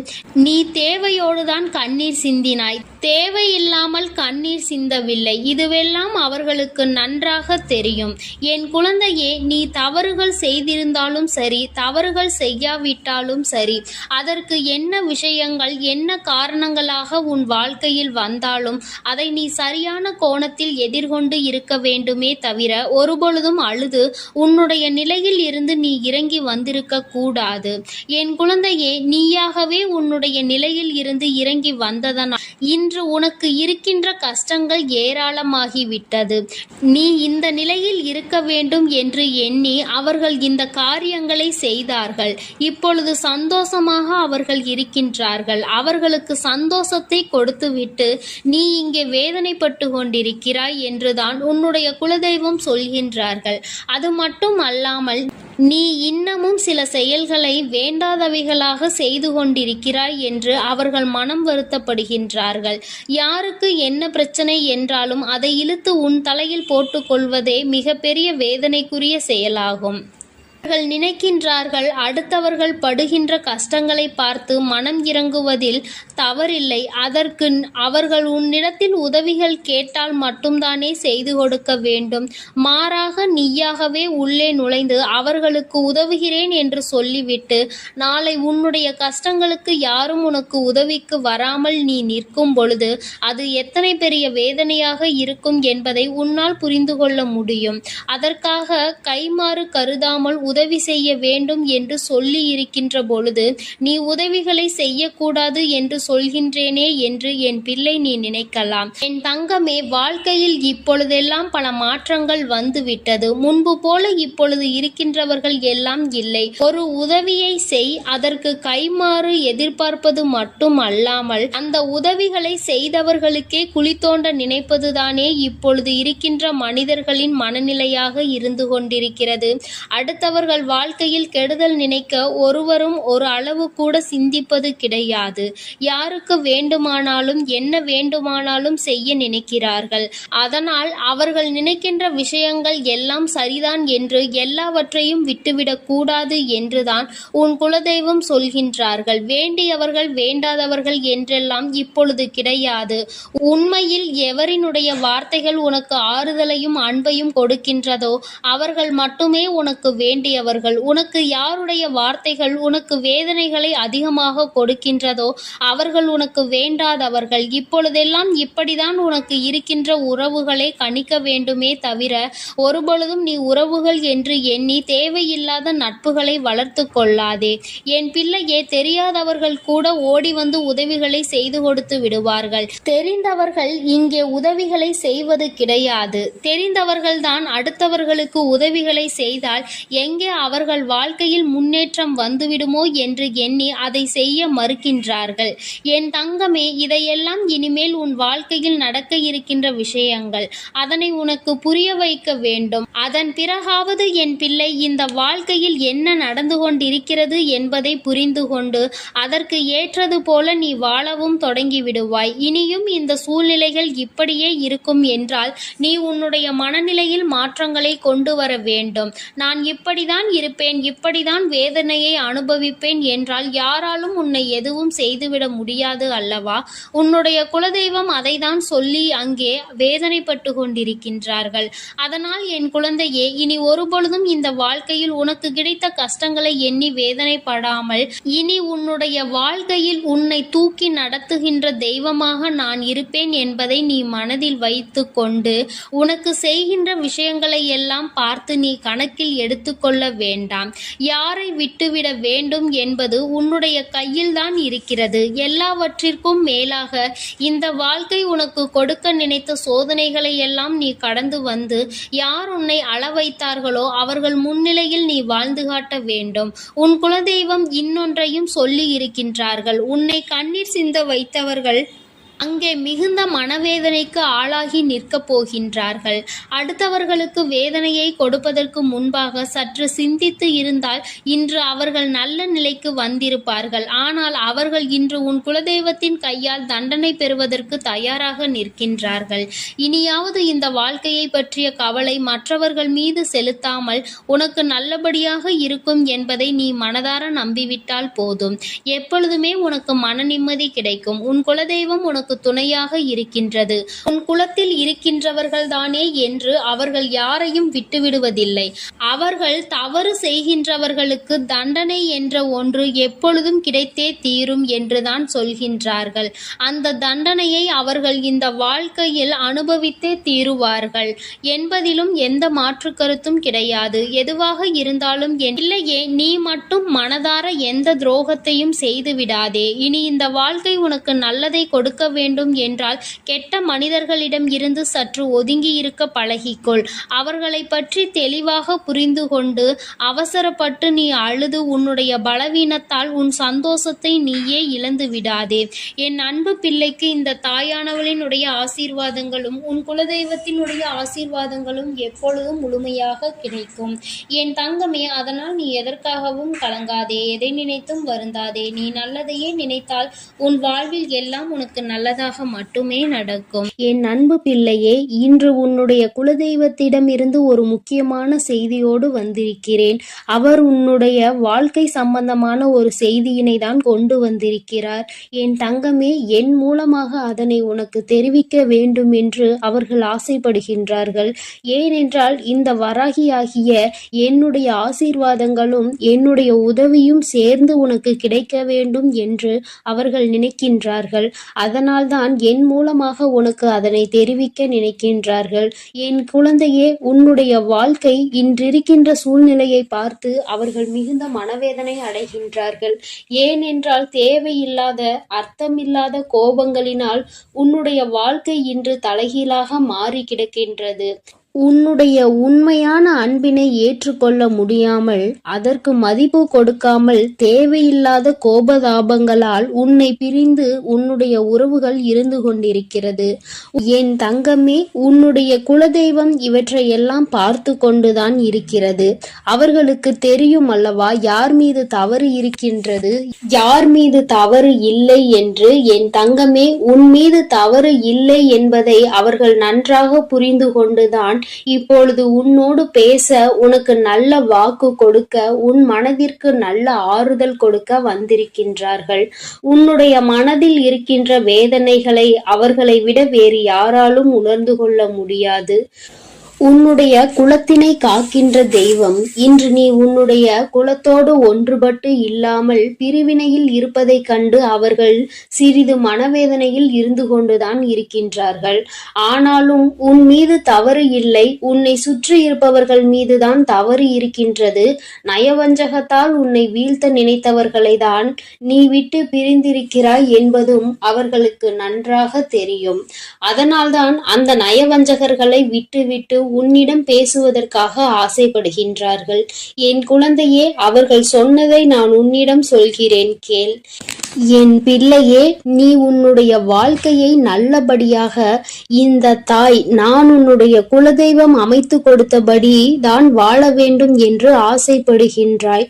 நீ தேவையோடுதான் கண்ணீர் சிந்தினாய், தேவையில்லாமல் கண்ணீர் சிந்தவில்லை. இதுவெல்லாம் அவர்களுக்கு நன்றாக தெரியும். என் குழந்தையே, நீ தவறுகள் செய்திருந்தாலும் சரி, தவறுகள் செய்யாவிட்டாலும் சரி, அதற்கு என்ன விஷயங்கள் என்ன காரணங்களாக உன் வாழ்க்கையில் வந்தாலும் அதை நீ சரியான கோணத்தில் எதிர்கொண்டு இருக்க வேண்டுமே தவிர ஒருபொழுதும் அழுது உன்னுடைய நிலையில் இருந்து நீ இறங்கி வந்திருக்க கூடாது. என் குழந்தையே, நீயாகவே உன்னுடைய நிலையில் இருந்து இறங்கி வந்ததனால் இன்று உனக்கு இருக்கின்ற கஷ்டங்கள் ஏராளமாகிவிட்டது. நீ இந்த நிலையில் இருக்க வேண்டும் என்று எண்ணி அவர்கள் இந்த காரியங்களை செய்தார்கள். இப்பொழுது சந்தோஷமாக அவர்கள் இருக்கின்றார்கள். அவர்களுக்கு சந்தோஷத்தை கொடுத்துவிட்டு நீ இங்கே வேதனைப்பட்டு கொண்டிருக்கிறாய் என்றுதான் உன்னுடைய குலதெய்வம் சொல்கின்றார்கள். அது மட்டும் அல்லாமல் நீ இன்னமும் சில செயல்களை வேண்டாதவைகளாக செய்து கொண்டிருக்கிறாய் என்று அவர்கள் மனம் வருத்தப்படுகின்றார்கள். யாருக்கு என்ன பிரச்சனை என்றாலும் அதை இழுத்து உன் தலையில் போட்டுக்கொள்வதே மிகப்பெரிய வேதனைக்குரிய செயலாகும். அவர்கள் நினைக்கின்றார்கள் அடுத்தவர்கள் படுகின்ற கஷ்டங்களை பார்த்து மனம் இறங்குவதில் தவறில்லை. அதற்கு அவர்கள் உன்னிடத்தில் உதவிகள் கேட்டால் மட்டும்தானே செய்து கொடுக்க வேண்டும். மாறாக நீயாகவே உள்ளே நுழைந்து அவர்களுக்கு உதவுகிறேன் என்று சொல்லிவிட்டு நாளை உன்னுடைய கஷ்டங்களுக்கு யாரும் உனக்கு உதவிக்கு வராமல் நீ நிற்கும் பொழுது அது எத்தனை பெரிய வேதனையாக இருக்கும் என்பதை உன்னால் புரிந்து கொள்ள முடியும். அதற்காக கைமாறு கருதாமல் உதவி செய்ய வேண்டும் என்று சொல்லி இருக்கின்ற பொழுது நீ உதவிகளை செய்யக்கூடாது என்று சொல்கின்றேனே என்று என் பிள்ளை நீ நினைக்கலாம். என் தங்கமே, வாழ்க்கையில் இப்பொழுதெல்லாம் பல மாற்றங்கள் வந்துவிட்டது. முன்பு போல இப்பொழுது இருக்கின்றவர்கள் எல்லாம் இல்லை. ஒரு உதவியை செய், அதற்கு கைமாறு எதிர்பார்ப்பது மட்டும் அல்லாமல் அந்த உதவிகளை செய்தவர்களுக்கே குழி தோண்ட நினைப்பதுதானே இப்பொழுது இருக்கின்ற மனிதர்களின் மனநிலையாக இருந்து கொண்டிருக்கிறது. அடுத்தவர்கள் வாழ்க்கையில் கெடுதல் நினைக்க ஒருவரும் ஒரு அளவு கூட சிந்திப்பது கிடையாது. யாருக்கு வேண்டுமானாலும் என்ன வேண்டுமானாலும் செய்ய நினைக்கிறார்கள். அதனால் அவர்கள் நினைக்கின்ற விஷயங்கள் எல்லாம் சரிதான் என்று எல்லாவற்றையும் விட்டுவிடக் கூடாது என்றுதான் உன் குலதெய்வம் சொல்கின்றார்கள். வேண்டியவர்கள் வேண்டாதவர்கள் என்றெல்லாம் இப்பொழுது கிடையாது. உண்மையில் எவரினுடைய வார்த்தைகள் உனக்கு ஆறுதலையும் அன்பையும் கொடுக்கின்றதோ அவர்கள் மட்டுமே உனக்கு வேண்டியவர்கள். உனக்கு யாருடைய வார்த்தைகள் உனக்கு வேதனைகளை அதிகமாக கொடுக்கின்றதோ அவர்கள் உனக்கு வேண்டாதவர்கள். இப்பொழுதெல்லாம் இப்படிதான் உனக்கு இருக்கின்ற உறவுகளை கணிக்க வேண்டுமே தவிர ஒருபொழுதும் நீ உறவுகள் என்று எண்ணி தேவையில்லாத நட்புகளை வளர்த்து கொள்ளாதே. என் பிள்ளையே, தெரியாதவர்கள் கூட ஓடி வந்து உதவிகளை செய்து கொடுத்து விடுவார்கள். தெரிந்தவர்கள் இங்கே உதவிகளை செய்வது கிடையாது. தெரிந்தவர்கள்தான் அடுத்தவர்களுக்கு உதவிகளை செய்தால் எங்கே எங்கே அவர்கள் வாழ்க்கையில் முன்னேற்றம் வந்துவிடுமோ என்று எண்ணி அதை செய்ய மறுக்கின்றார்கள். என் தங்கமே, இதையெல்லாம் இனிமேல் உன் வாழ்க்கையில் நடக்க இருக்கின்ற விஷயங்கள். அதனை உனக்கு புரிய வைக்க வேண்டும். அதன் பிறகாவது என் பிள்ளை இந்த வாழ்க்கையில் என்ன நடந்து கொண்டிருக்கிறது என்பதை புரிந்து கொண்டு அதற்கு ஏற்றது போல நீ வாழவும் தொடங்கி விடுவாய். இனியும் இந்த சூழ்நிலைகள் இப்படியே இருக்கும் என்றால் நீ உன்னுடைய மனநிலையில் மாற்றங்களை கொண்டு வர வேண்டும். நான் இப்படிதான் இருப்பேன், இப்படிதான் வேதனையை அனுபவிப்பேன் என்றால் யாராலும் உன்னை எதுவும் செய்துவிட முடியாது அல்லவா? உன்னுடைய குலதெய்வம் அதை தான் சொல்லி அங்கே வேதனைப்பட்டு கொண்டிருக்கின்றார்கள். அதனால் என் குழந்தையே, இனி ஒருபொழுதும் இந்த வாழ்க்கையில் உனக்கு கிடைத்த கஷ்டங்களை எண்ணி வேதனைப்படாமல் இனி உன்னுடைய வாழ்க்கையில் உன்னை தூக்கி நடத்துகின்ற தெய்வமாக நான் இருப்பேன் என்பதை நீ மனதில் வைத்து கொண்டு உனக்கு செய்கின்ற விஷயங்களை எல்லாம் பார்த்து நீ கணக்கில் எடுத்துக்கொள்ள வேண்டாம். யாரை விட்டுவிட வேண்டும் என்பது உன்னுடைய கையில்தான் இருக்கிறது. எல்லாவற்றிற்கும் மேலாக இந்த வாழ்க்கை உனக்கு கொடுக்க நினைத்த சோதனைகளை எல்லாம் நீ கடந்து வந்து யார் உன்னை அள வைத்தார்களோ அவர்கள் முன்னிலையில் நீ வாழ்ந்து காட்ட வேண்டும். உன் குலதெய்வம் இன்னொன்றையும் சொல்லி இருக்கின்றார்கள். உன்னை கண்ணீர் சிந்த வைத்தவர்கள் அங்கே மிகுந்த மனவேதனைக்கு ஆளாகி நிற்கப் போகின்றார்கள். அடுத்தவர்களுக்கு வேதனையை கொடுப்பதற்கு முன்பாக சற்று சிந்தித்து இருந்தால் இன்று அவர்கள் நல்ல நிலைக்கு வந்திருப்பார்கள். ஆனால் அவர்கள் இன்று உன் குலதெய்வத்தின் கையால் தண்டனை பெறுவதற்கு தயாராக நிற்கின்றார்கள். இனியாவது இந்த வாழ்க்கையை பற்றிய கவலை மற்றவர்கள் மீது செலுத்தாமல் உனக்கு நல்லபடியாக இருக்கும் என்பதை நீ மனதார நம்பிவிட்டால் போதும். எப்பொழுதுமே உனக்கு மன நிம்மதி கிடைக்கும். உன் குலதெய்வம் உனக்கு துணையாக இருக்கின்றது. உன் குலத்தில் இருக்கின்றவர்கள் தானே என்று அவர்கள் யாரையும் விட்டுவிடுவதில்லை. அவர்கள் தவறு செய்கின்றவர்களுக்கு தண்டனை என்ற ஒன்று எப்பொழுதும் கிடைத்தே தீரும் என்றுதான் சொல்கின்றார்கள். அந்த தண்டனையை அவர்கள் இந்த வாழ்க்கையில் அனுபவித்தே தீருவார்கள் என்பதிலும் எந்த மாற்று கருத்தும் கிடையாது. எதுவாக இருந்தாலும் இல்லையே, நீ மட்டும் மனதார எந்த துரோகத்தையும் செய்து விடாதே. இனி இந்த வாழ்க்கை உனக்கு நல்லதை கொடுக்க வேண்டும் என்றால் கெட்ட மனிதர்களிடம் இருந்து சற்று ஒதுங்கி இருக்க பழகிக்கொள். அவர்களை பற்றி தெளிவாக புரிந்து கொண்டு அவசரப்பட்டு நீ அழுது உன்னுடைய பலவீனத்தால் உன் சந்தோஷத்தை நீயே இழந்து விடாதே. என் அன்பு பிள்ளைக்கு இந்த தாயானவளினுடைய ஆசீர்வாதங்களும் உன் குலதெய்வத்தினுடைய ஆசீர்வாதங்களும் எப்பொழுதும் முழுமையாக கிடைக்கும். என் தங்கமே, அதனால் நீ எதற்காகவும் கலங்காதே, எதை நினைத்தும் வருந்தாதே. நீ நல்லதையே நினைத்தால் உன் வாழ்வில் எல்லாம் உனக்கு நல்லதாக மட்டுமே நடக்கும். என் அன்பு பிள்ளையே, இன்று உன்னுடைய குலதெய்வத்திடம் இருந்து ஒரு முக்கியமான செய்தியோடு வந்திருக்கிறேன். அவர் உன்னுடைய வாழ்க்கை சம்பந்தமான ஒரு செய்தியினை தான் கொண்டு வந்திருக்கிறார். என் தங்கமே, என் மூலமாக அதனை உனக்கு தெரிவிக்க வேண்டும் என்று அவர்கள் ஆசைப்படுகின்றார்கள். ஏனென்றால் இந்த வராகியாகிய என்னுடைய ஆசீர்வாதங்களும் என்னுடைய உதவியும் சேர்ந்து உனக்கு கிடைக்க வேண்டும் என்று அவர்கள் நினைக்கின்றார்கள். அதனால்தான் என் மூலமாக உனக்கு அதனை தெரிவிக்க நினைக்கின்றார்கள். என் குழந்தையே, உன்னுடைய வாழ்க்கை இன்றிருக்கின்ற சூழ்நிலையை பார்த்து அவர்கள் மிகுந்த மனவேதனை அடைகின்றார்கள். ஏனென்றால் தேவையில்லாத அர்த்தமில்லாத கோபங்களினால் உன்னுடைய வாழ்க்கை இன்று தலைகீழாக மாறி கிடக்கின்றது. உன்னுடைய உண்மையான அன்பினை ஏற்றுக்கொள்ள முடியாமல் அதற்கு மதிப்பு கொடுக்காமல் தேவையில்லாத கோபதாபங்களால் உன்னை பிரிந்து உன்னுடைய உறவுகள் இருந்து கொண்டிருக்கிறது. என் தங்கமே, உன்னுடைய குலதெய்வம் இவற்றையெல்லாம் பார்த்து கொண்டுதான் இருக்கிறது. அவர்களுக்கு தெரியும் அல்லவா யார் மீது தவறு இருக்கின்றது, யார் மீது தவறு இல்லை என்று. என் தங்கமே, உன் மீது தவறு இல்லை என்பதை அவர்கள் நன்றாக புரிந்து கொண்டுதான் இப்பொழுது உன்னோடு பேச, உனக்கு நல்ல வாக்கு கொடுக்க, உன் மனதிற்கு நல்ல ஆறுதல் கொடுக்க வந்திருக்கின்றார்கள். உன்னுடைய மனதில் இருக்கின்ற வேதனைகளை அவர்களை விட வேறு யாராலும் உணர்ந்து கொள்ள முடியாது. உன்னுடைய குலத்தினை காக்கின்ற தெய்வம் இன்று நீ உன்னுடைய குலத்தோடு ஒன்றுபட்டு இல்லாமல் பிரிவினையில் இருப்பதை கண்டு அவர்கள் சிறிது மனவேதனையில் இருந்து கொண்டுதான் இருக்கின்றார்கள். ஆனாலும் உன் மீது தவறு இல்லை, உன்னை சுற்றி இருப்பவர்கள் மீதுதான் தவறு இருக்கின்றது. நயவஞ்சகத்தால் உன்னை வீழ்த்த நினைத்தவர்களை தான் நீ விட்டு பிரிந்திருக்கிறாய் என்பதும் அவர்களுக்கு நன்றாக தெரியும். அதனால்தான் அந்த நயவஞ்சகர்களை விட்டுவிட்டு உன்னிடம் பேசுவதற்காக ஆசைப்படுகின்றார்கள். என் குழந்தையே, அவர்கள் சொன்னதை நான் உன்னிடம் சொல்கிறேன், கேள். என் பிள்ளையே, நீ உன்னுடைய வாழ்க்கையை நல்லபடியாக இந்த தாய் நான் உன்னுடைய குலதெய்வம் அமைத்து கொடுத்தபடி தான் வாழ வேண்டும் என்று ஆசைப்படுகின்றாய்.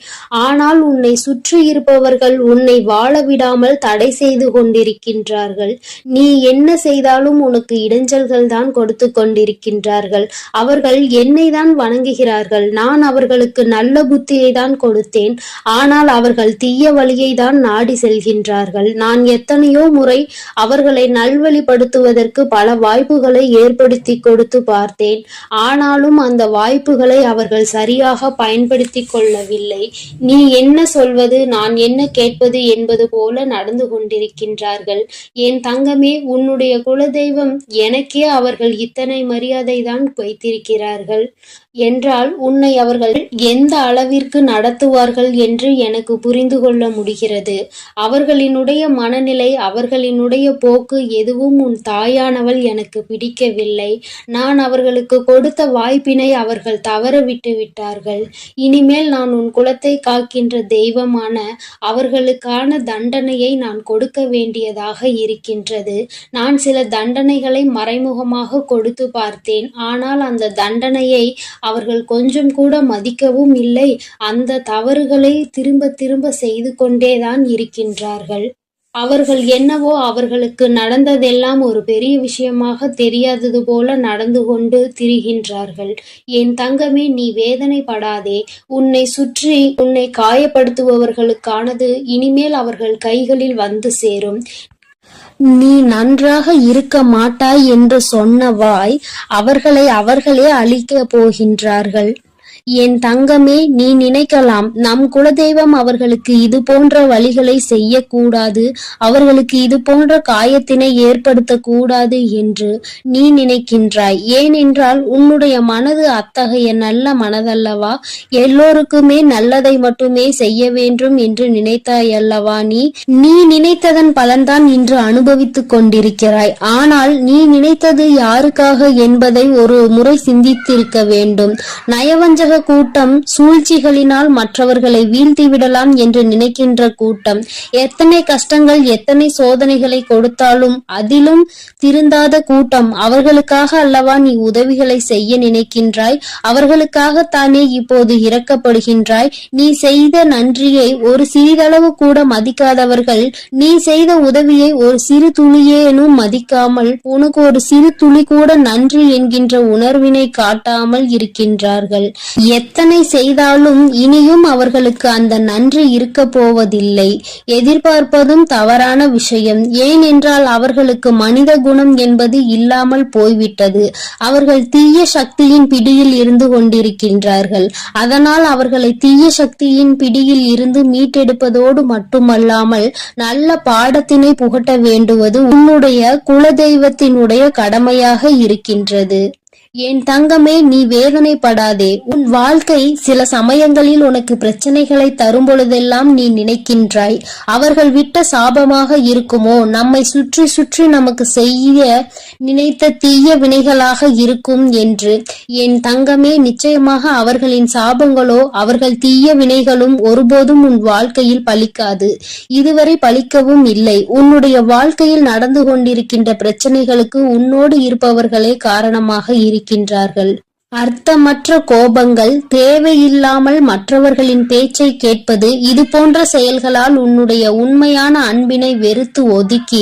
ஆனால் உன்னை சுற்றி இருப்பவர்கள் உன்னை வாழ விடாமல் தடை செய்து கொண்டிருக்கின்றார்கள். நீ என்ன செய்தாலும் உனக்கு இடைஞ்சல்கள் தான் கொடுத்து கொண்டிருக்கின்றார்கள். அவர்கள் என்னை தான் வணங்குகிறார்கள். நான் அவர்களுக்கு நல்ல புத்தியை தான் கொடுத்தேன். ஆனால் அவர்கள் தீய வழியை தான் நாடி செல்கிறார்கள். நான் எத்தனையோ முறை அவர்களை நல்வழிப்படுத்துவதற்கு பல வாய்ப்புகளை ஏற்படுத்தி கொடுத்து பார்த்தேன். ஆனாலும் அந்த வாய்ப்புகளை அவர்கள் சரியாக பயன்படுத்தி கொள்ளவில்லை. நீ என்ன சொல்வது, நான் என்ன கேட்பது என்பது போல நடந்து கொண்டிருக்கின்றார்கள். என் தங்கமே, உன்னுடைய குலதெய்வம் எனக்கே அவர்கள் இத்தனை மரியாதை தான் வைத்திருக்கிறார்கள் என்றால் உன்னை அவர்கள் எந்த அளவிற்கு நடத்துவார்கள் என்று எனக்கு புரிந்து கொள்ள முடிகிறது. அவர்களினுடைய மனநிலை, அவர்களினுடைய போக்கு எதுவும் உன் தாயானவள் எனக்கு பிடிக்கவில்லை. நான் அவர்களுக்கு கொடுத்த வாய்ப்பினை அவர்கள் தவற விட்டு விட்டார்கள். இனிமேல் நான் உன் குலத்தை காக்கின்ற தெய்வமான அவர்களுக்கான தண்டனையை நான் கொடுக்க வேண்டியதாக இருக்கின்றது. நான் சில தண்டனைகளை மறைமுகமாக கொடுத்து பார்த்தேன். ஆனால் அந்த தண்டனையை அவர்கள் கொஞ்சம் கூட மதிக்கவும் இல்லை. அந்த தவறுகளை திரும்ப திரும்ப செய்து கொண்டேதான் இருக்கின்றார்கள். அவர்கள் என்னவோ அவர்களுக்கு நடந்ததெல்லாம் ஒரு பெரிய விஷயமாக தெரியாதது போல நடந்து கொண்டு திரிகின்றார்கள். என் தங்கமே, நீ வேதனைப்படாதே. உன்னை சுற்றி உன்னை காயப்படுத்துபவர்களுக்கானது இனிமேல் அவர்கள் கைகளில் வந்து சேரும். நீ நன்றாக இருக்க மாட்டாய் என்று சொன்ன வாய் அவர்களே அழிக்கப் போகின்றார்கள். என் தங்கமே, நீ நினைக்கலாம், நம் குலதெய்வம் அவர்களுக்கு இது போன்ற வழிகளை செய்யக்கூடாது, அவர்களுக்கு இது போன்ற காயத்தினை ஏற்படுத்தக்கூடாது என்று நீ நினைக்கின்றாய். ஏனென்றால் உன்னுடைய மனது அத்தகைய நல்ல மனதல்லவா? எல்லோருக்குமே நல்லதை மட்டுமே செய்ய வேண்டும் என்று நினைத்தாய் அல்லவா? நீ நினைத்ததன் பலன்தான் இன்று அனுபவித்துக் கொண்டிருக்கிறாய். ஆனால் நீ நினைத்தது யாருக்காக என்பதை ஒரு முறை சிந்தித்திருக்க வேண்டும். நயவஞ்சக கூட்டம் சூழ்ச்சிகளினால் மற்றவர்களை வீழ்த்திவிடலாம் என்று நினைக்கின்ற கூட்டம். எத்தனை கஷ்டங்கள், எத்தனை சோதனைகளை கொடுத்தாலும் அதிலும் திருந்தாத கூட்டம். அவர்களுக்காக அல்லவா நீ உதவிகளை செய்ய நினைக்கின்றாய்? அவர்களுக்காகத்தானே இப்போது இரக்கப்படுகின்றாய்? நீ செய்த நன்றியை ஒரு சிறிதளவு கூட மதிக்காதவர்கள் நீ செய்த உதவியை ஒரு சிறு துளியேனும் மதிக்காமல் உனக்கு ஒரு சிறு துளி கூட நன்றி என்கின்ற உணர்வினை காட்டாமல் இருக்கின்றார்கள். எத்தனை செய்தாலும் இனியும் அவர்களுக்கு அந்த நன்றி இருக்க போவதில்லை. எதிர்பார்ப்பதும் தவறான விஷயம். ஏனென்றால் அவர்களுக்கு மனித குணம் என்பது இல்லாமல் போய்விட்டது. அவர்கள் தீய சக்தியின் பிடியில் இருந்து கொண்டிருக்கின்றார்கள். அதனால் அவர்களை தீய சக்தியின் பிடியில் இருந்து மீட்டெடுப்பதோடு மட்டுமல்லாமல் நல்ல பாடத்தினை புகட்ட வேண்டுவது உன்னுடைய குலதெய்வத்தினுடைய கடமையாக இருக்கின்றது. என் தங்கமே, நீ வேதனைப்படாதே. உன் வாழ்க்கை சில சமயங்களில் உனக்கு பிரச்சனைகளை தரும் பொழுதெல்லாம் நீ நினைக்கின்றாய், அவர்கள் விட்ட சாபமாக இருக்குமோ, நம்மை சுற்றி சுற்றி நமக்கு செய்ய நினைத்த தீய வினைகளாக இருக்கும் என்று. என் தங்கமே, நிச்சயமாக அவர்களின் சாபங்களோ அவர்கள் தீய வினைகளும் ஒருபோதும் உன் வாழ்க்கையில் பலிக்காது. இதுவரை பலிக்கவும் இல்லை. உன்னுடைய வாழ்க்கையில் நடந்து கொண்டிருக்கின்ற பிரச்சனைகளுக்கு உன்னோடு இருப்பவர்களே காரணமாக இருக்கின்றார்கள். அர்த்தமற்ற கோபங்கள், தேவையில்லாமல் மற்றவர்களின் பேச்சை கேட்பது, இது போன்ற செயல்களால் உன்னுடைய உண்மையான அன்பினை வெறுத்து ஒதுக்கி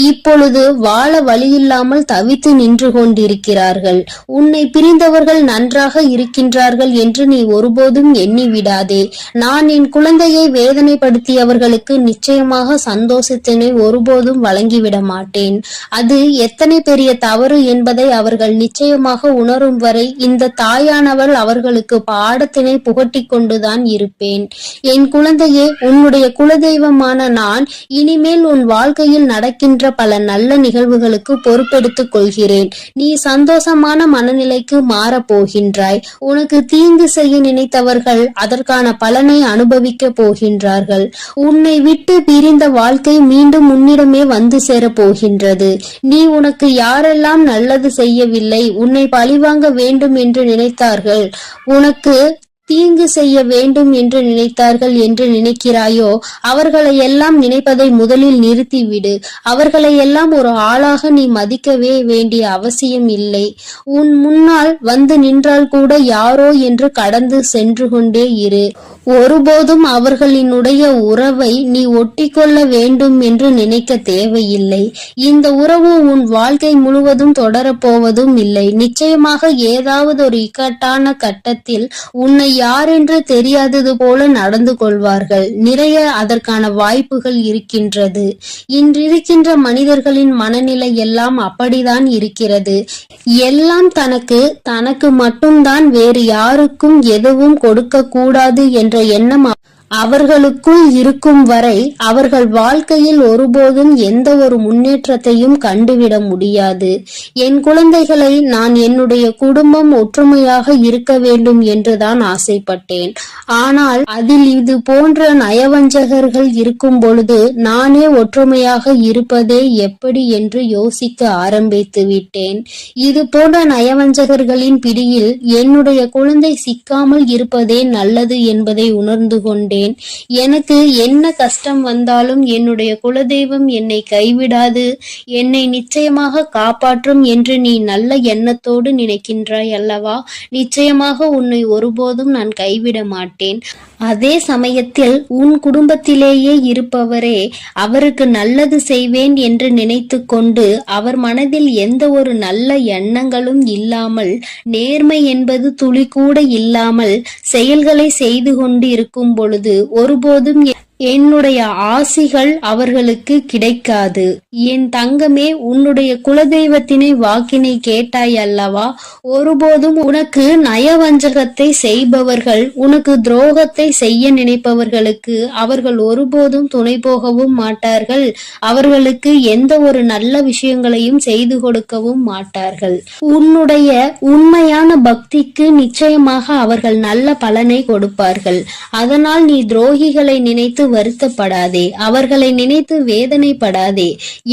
இப்பொழுது வாழ வழியில்லாமல் தவித்து நின்று கொண்டிருக்கிறார்கள். உன்னை பிரிந்தவர்கள் நன்றாக இருக்கின்றார்கள் என்று நீ ஒருபோதும் எண்ணி விடாதே. நான் என் குழந்தையை வேதனைப்படுத்தியவர்களுக்கு நிச்சயமாக சந்தோஷத்தினை ஒருபோதும் வழங்கிவிட மாட்டேன். அது எத்தனை பெரிய தவறு என்பதை அவர்கள் நிச்சயமாக உணரும் வரை இந்த தாயானவள் அவர்களுக்கு பாடத்தினை புகட்டி கொண்டுதான் இருப்பேன். என் குழந்தையே, உன்னுடைய குலதெய்வமான நான் இனிமேல் உன் வாழ்க்கையில் நடக்கின்ற பல நல்ல நிகழ்வுகளுக்கு பொறுப்பெடுத்துக் கொள்கிறேன். நீ சந்தோஷமான மனநிலைக்கு மாறப் போகின்றாய். உனக்கு தீங்கு செய்ய நினைத்தவர்கள் அதற்கான பலனை அனுபவிக்க போகின்றார்கள். உன்னை விட்டு பிரிந்த வாழ்க்கை மீண்டும் உன்னிடமே வந்து சேரப் போகின்றது. நீ உனக்கு யாரெல்லாம் நல்லது செய்யவில்லை, உன்னை பழிவாங்க வேண்டும் என்று நினைத்தார்கள், உனக்கு தீங்கு செய்ய வேண்டும் என்று நினைத்தார்கள் என்று நினைக்கிறாயோ, அவர்களை எல்லாம் நினைப்பதை முதலில் நிறுத்திவிடு. அவர்களை எல்லாம் ஒரு ஆளாக நீ மதிக்கவே வேண்டிய அவசியம் இல்லை. உன் முன்னால் வந்து நின்றால் கூட யாரோ என்று கடந்து சென்று கொண்டே இரு. ஒருபோதும் அவர்களினுடைய உறவை நீ ஒட்டிக்கொள்ள வேண்டும் என்று நினைக்க தேவையில்லை. இந்த உறவு உன் வாழ்க்கை முழுவதும் தொடரப்போவதும் இல்லை. நிச்சயமாக ஏதாவது ஒரு இக்கட்டான கட்டத்தில் உன்னை யார் என்று தெரியாதது போல நடந்து கொள்வார்கள். நிறைய அதற்கான வாய்ப்புகள் இருக்கின்றது. இன்றிருக்கின்ற மனிதர்களின் மனநிலை எல்லாம் அப்படிதான் இருக்கிறது. எல்லாம் தனக்கு மட்டும்தான், வேறு யாருக்கும் எதுவும் கொடுக்க கூடாது என்ற எண்ணம் அவர்களுக்குள் இருக்கும் வரை அவர்கள் வாழ்க்கையில் ஒருபோதும் எந்த ஒரு முன்னேற்றத்தையும் கண்டுவிட முடியாது. என் குழந்தைகளை நான் என்னுடைய குடும்பம் ஒற்றுமையாக இருக்க வேண்டும் என்றுதான் ஆசைப்பட்டேன். ஆனால் அதில் இது போன்ற நயவஞ்சகர்கள் இருக்கும் பொழுது நானே ஒற்றுமையாக இருப்பதே எப்படி என்று யோசிக்க ஆரம்பித்து விட்டேன். இது போன்ற நயவஞ்சகர்களின் பிடியில் என்னுடைய குழந்தை சிக்காமல் இருப்பதே நல்லது என்பதை உணர்ந்து கொண்டேன். எனக்கு என்ன கஷ்டம் வந்தாலும் என்னுடைய குலதெய்வம் என்னை கைவிடாது, என்னை நிச்சயமாக காப்பாற்றும் என்று நீ நல்ல எண்ணத்தோடு நினைக்கின்றாய் அல்லவா? நிச்சயமாக உன்னை ஒருபோதும் நான் கைவிட மாட்டேன். அதே சமயத்தில் உன் குடும்பத்திலேயே இருப்பவரே அவருக்கு நல்லது செய்வேன் என்று நினைத்து கொண்டு அவர் மனதில் எந்த ஒரு நல்ல எண்ணங்களும் இல்லாமல், நேர்மை என்பது துளி கூட இல்லாமல் செயல்களை செய்து கொண்டு இருக்கும் பொழுது ஒருபோதும் என்னுடைய ஆசிகள் அவர்களுக்கு கிடைக்காது. என் தங்கமே, உன்னுடைய குலதெய்வத்தினை வாக்கினை கேட்டாய் அல்லவா? ஒருபோதும் உனக்கு நயவஞ்சகத்தை செய்பவர்கள், உனக்கு துரோகத்தை செய்ய நினைப்பவர்களுக்கு அவர்கள் ஒருபோதும் துணை போகவும் மாட்டார்கள். அவர்களுக்கு எந்த ஒரு நல்ல விஷயங்களையும் செய்து கொடுக்கவும் மாட்டார்கள். உன்னுடைய உண்மையான பக்திக்கு நிச்சயமாக அவர்கள் நல்ல பலனை கொடுப்பார்கள். அதனால் நீ துரோகிகளை நினைத்து வருத்தப்படாதே, அவர்களை நினைத்து வேதனைப்படாதே.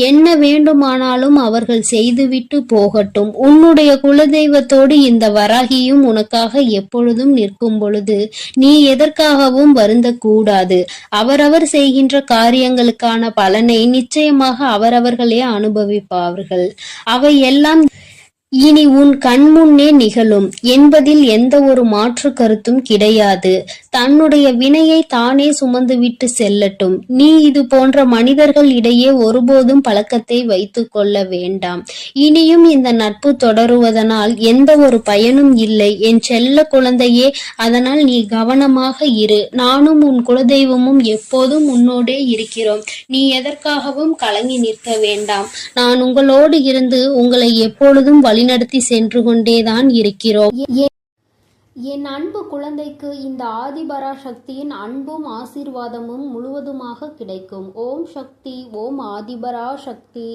என்ன வேண்டுமானாலும் அவர்கள் செய்துவிட்டு போகட்டும். உன்னுடைய குலதெய்வத்தோடு இந்த வராகியும் உனக்காக எப்பொழுதும் நிற்கும் பொழுது நீ எதற்காகவும் வருந்தக்கூடாது. அவரவர் செய்கின்ற காரியங்களுக்கான பலனை நிச்சயமாக அவரவர்களே அனுபவிப்பார்கள். அவை எல்லாம் இனி உன் கண்முன்னே நிகழும் என்பதில் எந்த ஒரு மாற்று கருத்தும் கிடையாது. தன்னுடைய வினையை தானே சுமந்துவிட்டு செல்லட்டும். நீ இது போன்ற மனிதர்கள் இடையே ஒருபோதும் பழக்கத்தை வைத்துக் கொள்ள வேண்டாம். இனியும் இந்த நட்பு தொடருவதனால் எந்த ஒரு பயனும் இல்லை என் செல்ல குழந்தையே. அதனால் நீ கவனமாக இரு. நானும் உன் குலதெய்வமும் எப்போதும் உன்னோடே இருக்கிறோம். நீ எதற்காகவும் கலங்கி நிற்க வேண்டாம். நான் உங்களோடு இருந்து உங்களை எப்பொழுதும் வழிநடத்தி சென்று கொண்டேதான் இருக்கிறோம். என் அன்பு குழந்தைக்கு இந்த ஆதிபராசக்தியின் அன்பும் ஆசீர்வாதமும் முழுவதுமாக கிடைக்கும். ஓம் சக்தி, ஓம் ஆதிபராசக்தி.